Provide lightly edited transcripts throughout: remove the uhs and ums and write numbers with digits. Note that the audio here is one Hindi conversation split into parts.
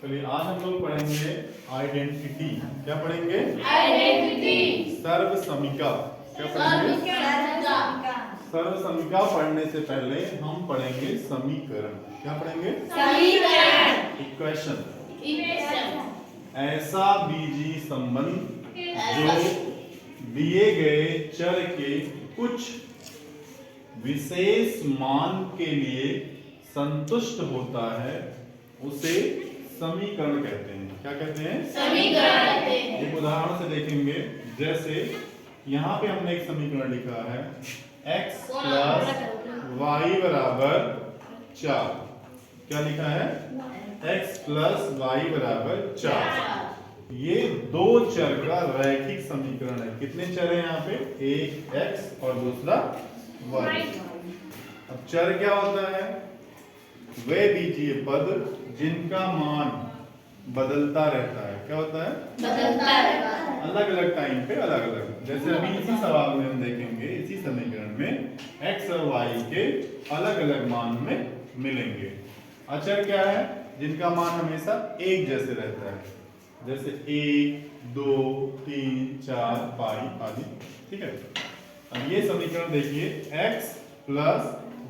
चलिए आज हम लोग पढ़ेंगे आइडेंटिटी। क्या पढ़ेंगे? आइडेंटिटी। सर्वसमिका। क्या पढ़ेंगे? सर्वसमिका। सर्वसमिका पढ़ने से पहले हम पढ़ेंगे समीकरण। क्या पढ़ेंगे? समीकरण। इक्वेशन। इक्वेशन। ऐसा बीजीय संबंध जो दिए गए चर के कुछ विशेष मान के लिए संतुष्ट होता है उसे समीकरण कहते हैं। क्या कहते हैं? समीकरण कहते हैं। एक उदाहरण से देखेंगे। जैसे यहाँ पे हमने एक समीकरण लिखा है x प्लस वाई बराबर 4। क्या लिखा है? x प्लस वाई बराबर 4। ये दो चर का रैखिक समीकरण है। कितने चर है यहाँ पे? एक x और दूसरा y। अब चर क्या होता है? वे बीजीय पद जिनका मान बदलता रहता है। क्या होता है? बदलता रहता है। अलग अलग टाइम पे अलग अलग। जैसे अभी इसी सवाल में हम देखेंगे, इसी समीकरण में x और y के अलग अलग मान में मिलेंगे। अचर क्या है? जिनका मान हमेशा एक जैसे रहता है, जैसे 1, 2, 3, 4, 5 आदि। ठीक है। अब ये समीकरण देखिए, x प्लस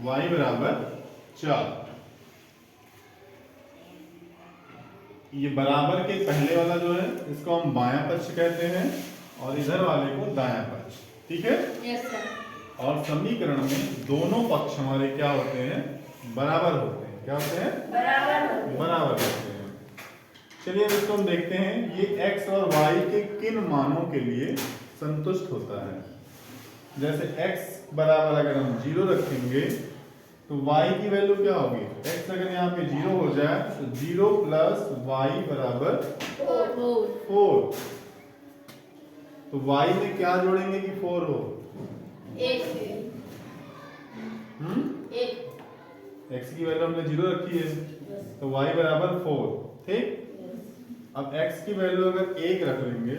वाई बराबर 4। ये बराबर के पहले वाला जो है इसको हम बायां पक्ष कहते हैं और इधर वाले को दायां पक्ष। ठीक है। Yes sir. और समीकरण में दोनों पक्ष हमारे क्या होते हैं? बराबर होते हैं। क्या होते हैं? बराबर होते हैं। चलिए अब इसको हम देखते हैं। ये x और y के किन मानों के लिए संतुष्ट होता है। जैसे x बराबर अगर हम 0 रखेंगे तो y की वैल्यू क्या होगी? x अगर यहाँ पे 0 हो जाए तो 0 प्लस वाई बराबर 4। तो y में क्या जोड़ेंगे कि 4 हो? एक। x की वैल्यू हमने 0 रखी है तो y बराबर 4। ठीक। अब x की वैल्यू अगर 1 रख लेंगे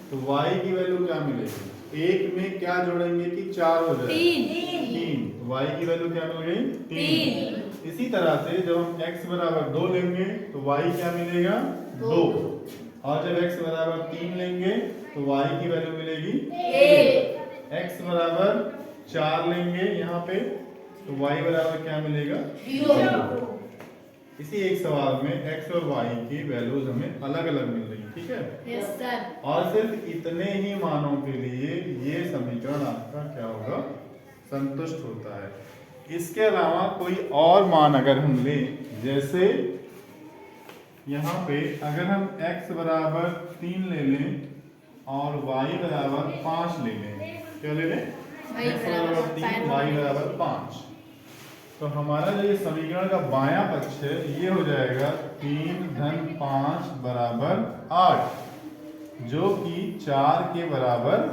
तो y की वैल्यू क्या मिलेगी? 1 में क्या जोड़ेंगे कि 4 हो जाए? 3। y की वैल्यू क्या मिल गई? 3। इसी तरह से जब हम x बराबर 2 लेंगे तो y क्या मिलेगा? 2। और जब x बराबर 3 लेंगे तो y की वैल्यू मिलेगी 1। x बराबर 4 लेंगे यहाँ पे तो y बराबर क्या मिलेगा? 0। इसी एक सवाल में x और y की वैल्यूज हमें अलग अलग मिल रही है। ठीक है। Yes sir. और सिर्फ इतने ही मानों के लिए ये समीकरण आपका क्या होगा? संतुष्ट होता है। इसके अलावा कोई और मान अगर हम लें, जैसे यहाँ पे अगर हम x बराबर 3 ले लें और y बराबर 5 ले लें। क्या ले लें? x बराबर 3 y बराबर 5। तो हमारा जो ये समीकरण का बायां पक्ष है ये हो जाएगा 3 धन 5 बराबर 8, जो कि 4 के बराबर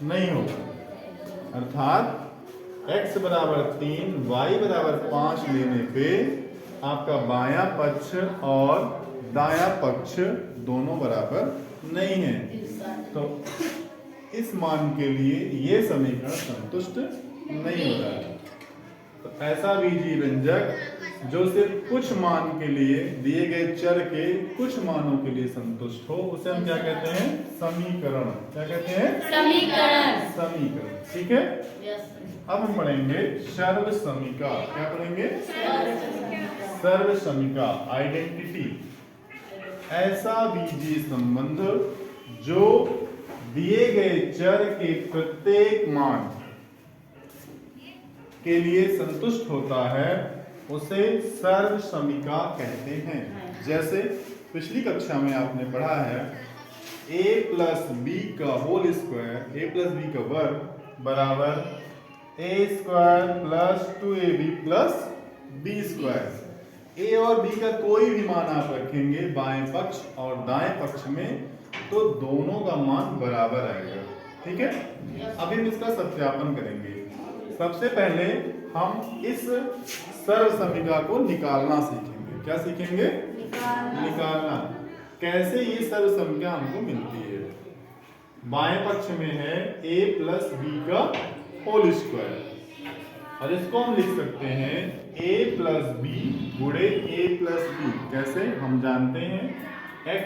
नहीं होगा। अर्थात x बराबर 3 y बराबर 5 लेने पे आपका बायां पक्ष और दायां पक्ष दोनों बराबर नहीं है। तो इस मान के लिए ये समीकरण संतुष्ट नहीं होता है। तो ऐसा बीजीय व्यंजक जो सिर्फ कुछ मान के लिए, दिए गए चर के कुछ मानों के लिए संतुष्ट हो, उसे हम क्या कहते हैं? समीकरण। क्या कहते हैं? समीकरण। ठीक है। अब हम पढ़ेंगे सर्वसमिका। क्या पढ़ेंगे? सर्वसमिका, आइडेंटिटी। ऐसा बीजीय संबंध जो दिए गए चर के प्रत्येक मान के लिए संतुष्ट होता है उसे सर्वसमिका कहते हैं। जैसे पिछली कक्षा में आपने पढ़ा है a प्लस बी का whole square, a plus b का वर्ग बराबर a square plus 2ab plus b square. a और b का कोई भी मान आप रखेंगे बाएं पक्ष और दाएं पक्ष में तो दोनों का मान बराबर आएगा। ठीक है। अभी हम इसका सत्यापन करेंगे। सबसे पहले हम इस सर्वसमिका को निकालना सीखेंगे। क्या सीखेंगे? निकालना। कैसे ये सर्वसमिका हमको मिलती है? बाएं पक्ष में है a प्लस बी का होल स्क्वायर और इसको हम लिख सकते हैं a प्लस बी गुणे a प्लस बी। कैसे? हम जानते हैं x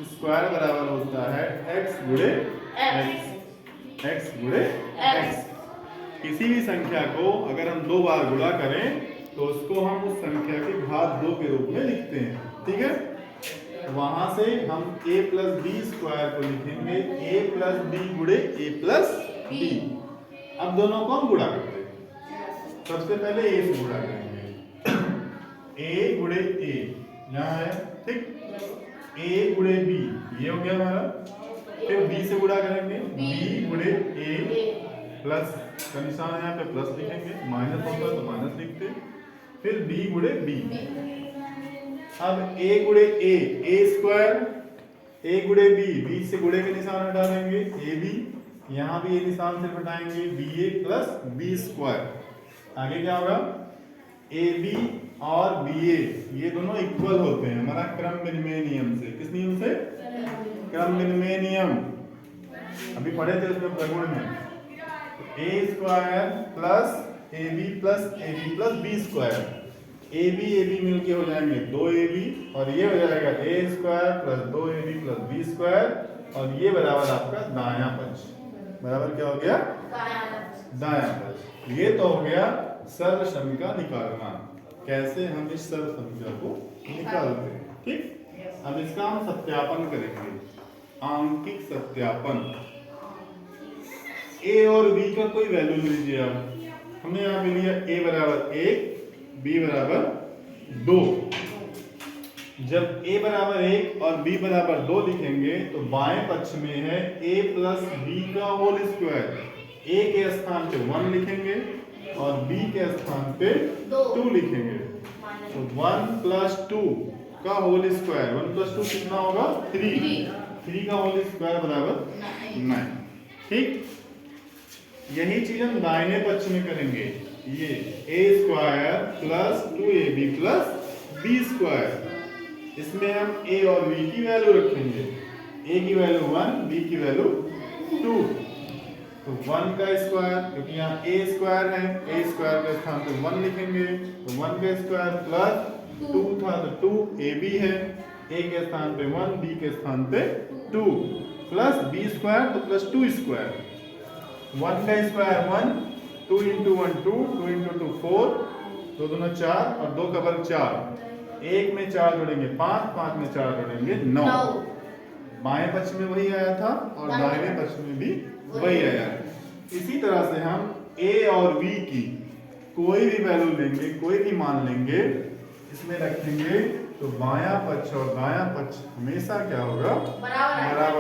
स्क्वायर बराबर होता है x गुणे x गुणे x। किसी भी संख्या को अगर हम दो बार गुणा करें तो उसको हम उस संख्या के घात 2 के रूप में लिखते हैं। ठीक है, वहां से हम a प्लस बी स्क्वायर को लिखेंगे a प्लस बी गुणे a प्लस बी। अब दोनों को हम गुणा करते हैं। सबसे पहले a से गुणा करेंगे, a गुणे a यहाँ है, ठीक, a गुणे b ये हो गया हमारा। फिर b से गुणा करेंगे, b गुणे a प्लस का निशान यहाँ पे प्लस लिखेंगे, माइनस होता है तो माइनस लिखते। फिर b गुणे b। अब a गुणे a स्क्वायर, a गुणे b से गुणे के निशान हटा देंगे a b, यहाँ भी a निशान से हटाएंगे ba प्लस b स्क्वायर। आगे क्या होगा? a b और ba ये दोनों इक्वल होते हैं हमारा क्रम विनिमय नियम से। किस नियम से? क्रम विनिमय नियम, अभी पढ़े थे उसमें प्रगुण में। a square plus ab plus b square, ab मिलके हो जाएंगे 2ab और ये हो जाएगा a square plus 2ab plus b square और ये बराबर आपका दायां पक्ष। बराबर क्या हो गया? दायां पक्ष। ये तो हो गया सर्व समीका निकालना। कैसे हम इस सर्व समीका को निकालते हैं। ठीक, अब इसका हम सत्यापन करेंगे, आंकिक सत्यापन। a और b का कोई वैल्यू लीजिए। अब हमने यहाँ पे लिया a बराबर 1 b बराबर 2। जब a बराबर 1 और b बराबर 2 लिखेंगे तो बाएं पक्ष में है a प्लस b का होल स्क्वायर। a के स्थान पे 1 लिखेंगे और b के स्थान पे 2 लिखेंगे। तो 1 प्लस 2 का होल स्क्वायर, 1 प्लस 2 कितना होगा? 3 का होल स्क्वायर बराबर 9। ठीक, यही चीज हम दाहिने पक्ष में करेंगे। ये a square plus 2ab plus b square, इसमें हम a और b की वैल्यू रखेंगे। a की वैल्यू 1, b की वैल्यू 2। तो 1 का स्क्वायर, क्योंकि यहाँ a स्क्वायर है, a स्क्वायर के स्थान पे 1 लिखेंगे तो 1 का स्क्वायर प्लस 2 था तो 2ab है, a के स्थान पे 1, b के स्थान पे 2 प्लस b स्क्वायर तो प्लस 2 स्क्वायर। 1 का स्क्वायर 1, 2 इंटू 1 2, 2 इंटू 2 4, 2 दूना 4 और 2 का वर्ग 4। 1 में 4 जोड़ेंगे 5, 5 में 4 जोड़ेंगे 9। बाएं पक्ष में वही आया था और दाहिने पक्ष में भी वही आया। इसी तरह से हम a और b की कोई भी वैल्यू लेंगे, कोई भी मान लेंगे, इसमें रखेंगे तो बायां पक्ष और दायां पक्ष हमेशा क्या होगा? बराबर